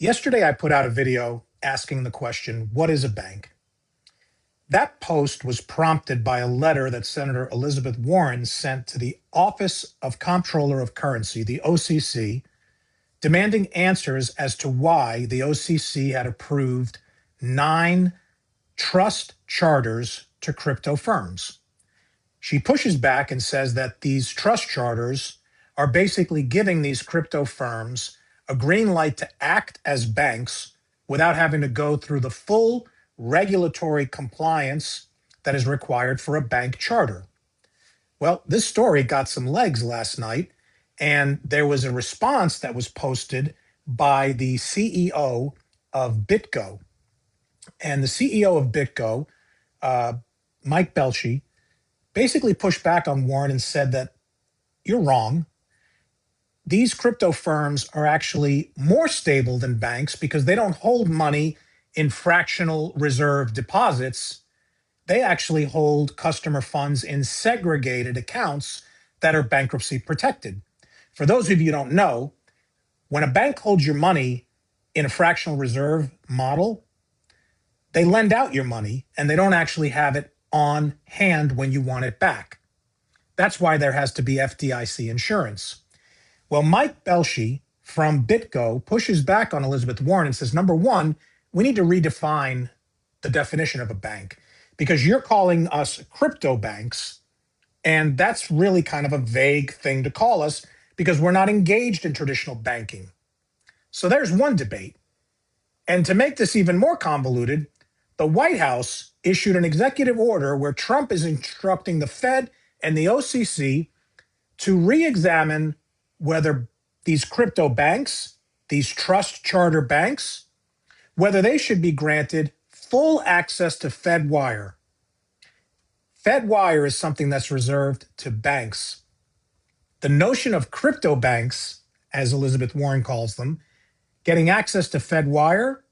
Yesterday, I put out a video asking the question, what is a bank? That post was prompted by a letter that Senator Elizabeth Warren sent to the Office of Comptroller of Currency, the OCC, demanding answers as to why the OCC had approved 9 trust charters to crypto firms. She pushes back and says that these trust charters are basically giving these crypto firms a green light to act as banks without having to go through the full regulatory compliance that is required for a bank charter. Well, this story got some legs last night, and there was a response that was posted by the CEO of BitGo. And the CEO of BitGo, Mike Belshi, basically pushed back on Warren and said that you're wrong. These crypto firms are actually more stable than banks because they don't hold money in fractional reserve deposits. They actually hold customer funds in segregated accounts that are bankruptcy protected. For those of you who don't know, when a bank holds your money in a fractional reserve model, they lend out your money and they don't actually have it on hand when you want it back. That's why there has to be FDIC insurance. Well, Mike Belshi from BitGo pushes back on Elizabeth Warren and says, number one, we need to redefine the definition of a bank because you're calling us crypto banks, and that's really kind of a vague thing to call us because we're not engaged in traditional banking. So there's one debate. And to make this even more convoluted, the White House issued an executive order where Trump is instructing the Fed and the OCC to re-examine whether these crypto banks, these trust charter banks, whether they should be granted full access to FedWire. FedWire is something that's reserved to banks. The notion of crypto banks, as Elizabeth Warren calls them, getting access to FedWire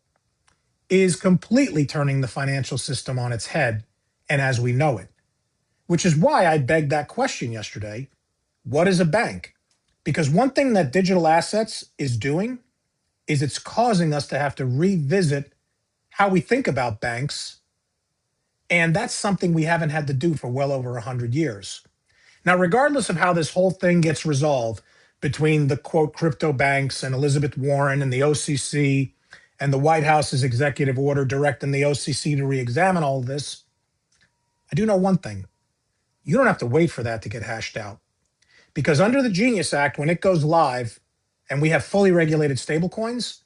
is completely turning the financial system on its head and as we know it, which is why I begged that question yesterday. What is a bank? Because one thing that digital assets is doing is it's causing us to have to revisit how we think about banks. And that's something we haven't had to do for well over 100 years. Now, regardless of how this whole thing gets resolved between the quote crypto banks and Elizabeth Warren and the OCC and the White House's executive order directing the OCC to re-examine all of this, I do know one thing. You don't have to wait for that to get hashed out. Because under the Genius Act, when it goes live and we have fully regulated stablecoins,